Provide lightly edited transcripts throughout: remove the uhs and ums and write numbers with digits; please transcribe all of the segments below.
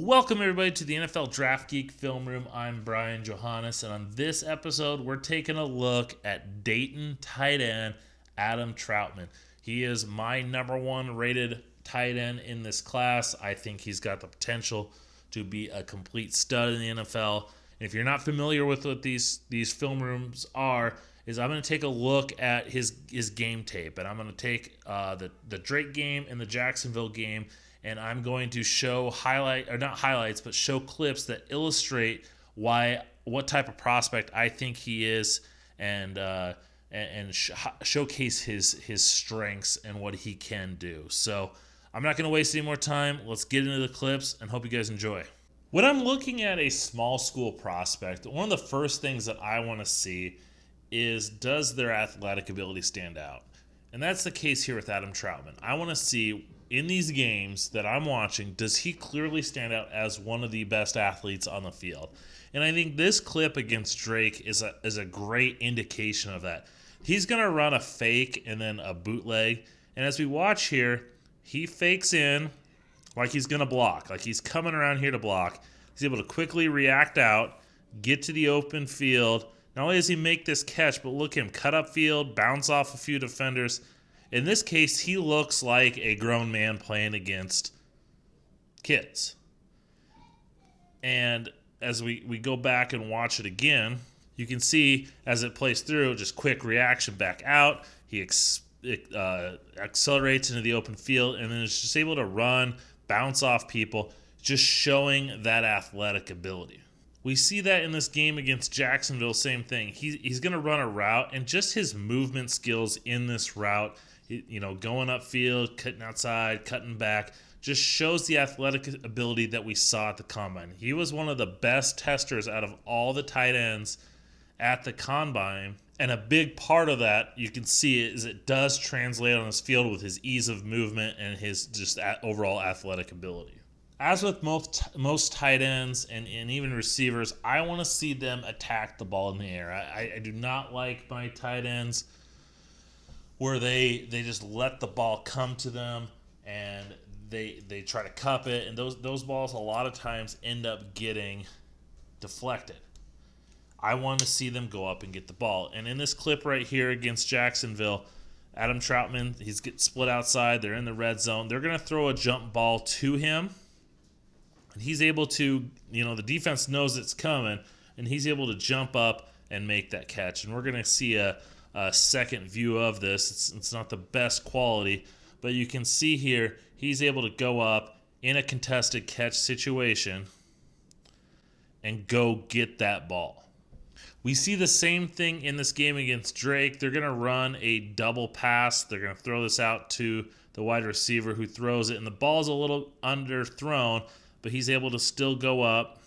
Welcome everybody to the NFL Draft Geek Film Room. I'm Brian Johannes, and on this episode, we're taking a look at Dayton tight end Adam Trautman. He is my number one rated tight end in this class. I think he's got the potential to be a complete stud in the NFL. And if you're not familiar with what these film rooms are, is I'm going to take a look at his game tape, and I'm going to take the Drake game and the Jacksonville game, and I'm going to show show clips that illustrate what type of prospect I think he is, and showcase his strengths and what he can do. So I'm not going to waste any more time. Let's get into the clips and hope you guys enjoy. When I'm looking at a small school prospect, one of the first things that I want to see is, does their athletic ability stand out? And that's the case here with Adam Trautman. I want to see in these games that I'm watching, does he clearly stand out as one of the best athletes on the field? And I think this clip against Drake is a great indication of that. He's going to run a fake and then a bootleg. And as we watch here, he fakes in like he's going to block, like he's coming around here to block. He's able to quickly react out, get to the open field. Not only does he make this catch, but look at him cut up field, bounce off a few defenders. In this case, he looks like a grown man playing against kids. And as we go back and watch it again, you can see as it plays through, just quick reaction back out. He accelerates into the open field and then is just able to run, bounce off people, just showing that athletic ability. We see that in this game against Jacksonville, same thing. He's going to run a route, and just his movement skills in this route, going upfield, cutting outside, cutting back, just shows the athletic ability that we saw at the Combine. He was one of the best testers out of all the tight ends at the Combine, and a big part of that, you can see, is it does translate on his field with his ease of movement and his just overall athletic ability. As with most tight ends and even receivers, I want to see them attack the ball in the air. I do not like my tight ends where they just let the ball come to them and they try to cup it, and those balls a lot of times end up getting deflected. I want to see them go up and get the ball. And in this clip right here against Jacksonville, Adam Trautman, he's getting split outside. They're in the red zone. They're going to throw a jump ball to him. And he's able to, the defense knows it's coming, and he's able to jump up and make that catch. And we're going to see a second view of this. It's not the best quality, but you can see here he's able to go up in a contested catch situation and go get that ball. We see the same thing in this game against Drake. They're going to run a double pass. They're going to throw this out to the wide receiver who throws it, and the ball's a little underthrown, but he's able to still go up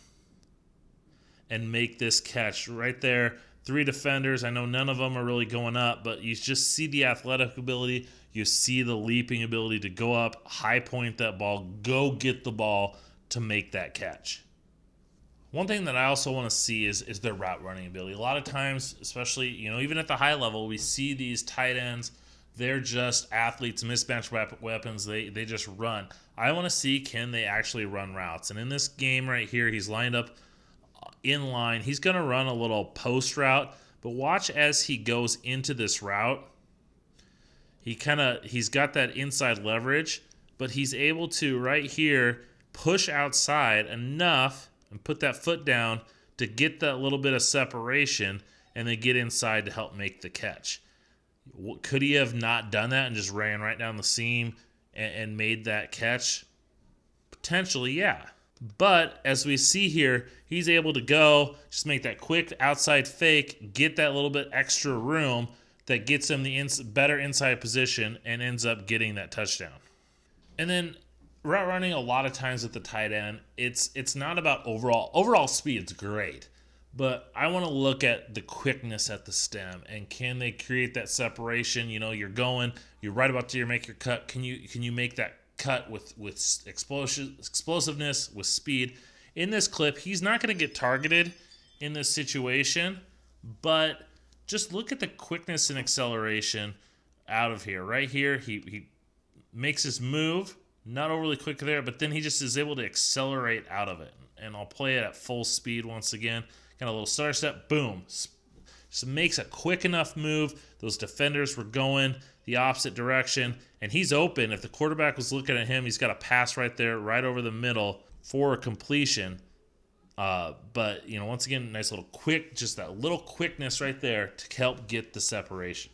and make this catch. Right there, 3 defenders. I know none of them are really going up, but you just see the athletic ability. You see the leaping ability to go up, high point that ball, go get the ball to make that catch. One thing that I also want to see is their route running ability. A lot of times, especially, even at the high level, we see these tight ends, they're just athletes, mismatched weapons. They just run. I want to see, can they actually run routes? And in this game right here, he's lined up in line. He's going to run a little post route, but watch as he goes into this route. He's got that inside leverage, but he's able to right here push outside enough and put that foot down to get that little bit of separation and then get inside to help make the catch. Could he have not done that and just ran right down the seam and made that catch? Potentially, yeah. But as we see here, he's able to go, just make that quick outside fake, get that little bit extra room that gets him the better inside position and ends up getting that touchdown. And then route running, a lot of times at the tight end, it's not about overall speed. It's great. But I want to look at the quickness at the stem, and can they create that separation? You're right about to make your cut. Can you make that cut with explosiveness, with speed? In this clip, he's not going to get targeted in this situation, but just look at the quickness and acceleration out of here. Right here, he makes his move, not overly quick there, but then he just is able to accelerate out of it. And I'll play it at full speed once again. Kind of a little stutter step, boom. Just makes a quick enough move. Those defenders were going the opposite direction, and he's open. If the quarterback was looking at him, he's got a pass right there, right over the middle for a completion. But, once again, nice little quick, just that little quickness right there to help get the separation.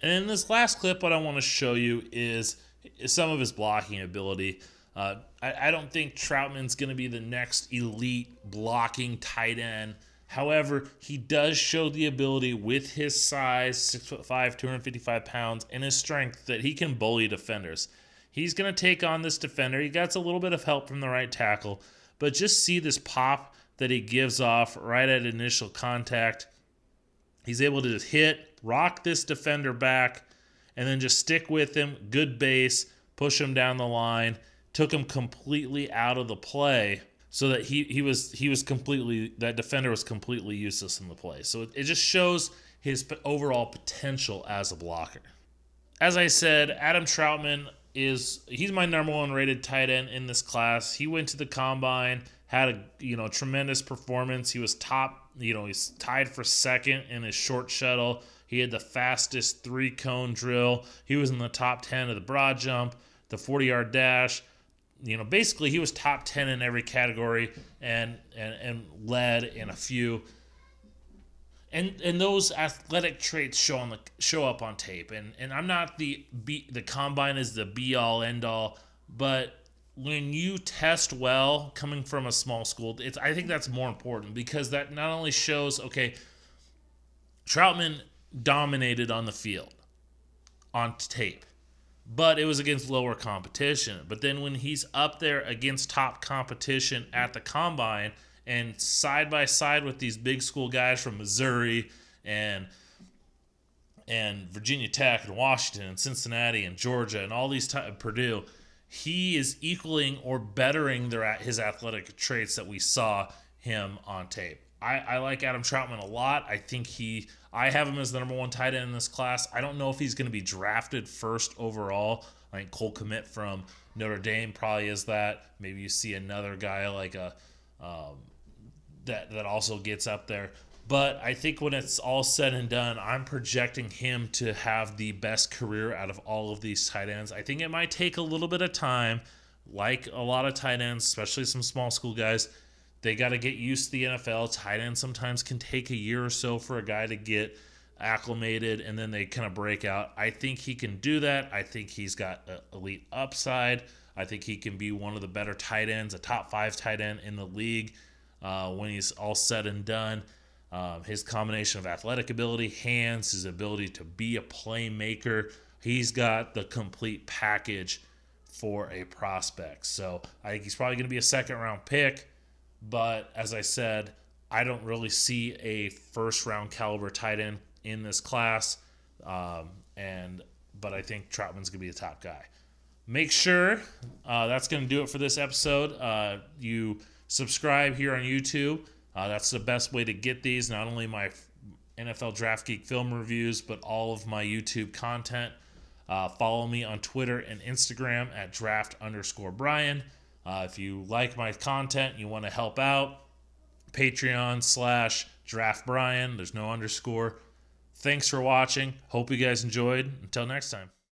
And in this last clip, what I want to show you is some of his blocking ability. I don't think Trautman's going to be the next elite blocking tight end. However, he does show the ability with his size, 6'5", 255 pounds, and his strength that he can bully defenders. He's going to take on this defender. He gets a little bit of help from the right tackle, but just see this pop that he gives off right at initial contact. He's able to hit, rock this defender back, and then just stick with him. Good base, push him down the line, took him completely out of the play so that he was completely, that defender was completely useless in the play. So it just shows his overall potential as a blocker. As I said, Adam Trautman he's my number one rated tight end in this class. He went to the combine, had a tremendous performance. He was top, he's tied for second in his short shuttle. He had the fastest 3-cone drill. He was in the top 10 of the broad jump, the 40-yard dash. Basically he was top 10 in every category and led in a few. And those athletic traits show up on tape. And I'm not the combine is the be all end all, but when you test well coming from a small school, I think that's more important because that not only shows, okay, Trautman dominated on the field on tape, but it was against lower competition. But then when he's up there against top competition at the combine and side by side with these big school guys from Missouri and Virginia Tech and Washington and Cincinnati and Georgia and all these Purdue, he is equaling or bettering his athletic traits that we saw him on tape. I like Adam Trautman a lot. I have him as the number one tight end in this class. I don't know if he's going to be drafted first overall. I think Cole Kmet from Notre Dame probably is that. Maybe you see another guy like that also gets up there. But I think when it's all said and done, I'm projecting him to have the best career out of all of these tight ends. I think it might take a little bit of time, like a lot of tight ends, especially some small school guys. They got to get used to the NFL. Tight ends sometimes can take a year or so for a guy to get acclimated, and then they kind of break out. I think he can do that. I think he's got elite upside. I think he can be one of the better tight ends, a top 5 tight end in the league when he's all said and done. His combination of athletic ability, hands, his ability to be a playmaker, he's got the complete package for a prospect. So I think he's probably going to be a second-round pick. But as I said, I don't really see a first-round caliber tight end in this class. But I think Trautman's going to be the top guy. Make sure that's going to do it for this episode. You subscribe here on YouTube. That's the best way to get these, not only my NFL Draft Geek film reviews, but all of my YouTube content. Follow me on Twitter and Instagram at draft_Brian. If you like my content, you want to help out, Patreon/DraftBrian. There's no underscore. Thanks for watching. Hope you guys enjoyed. Until next time.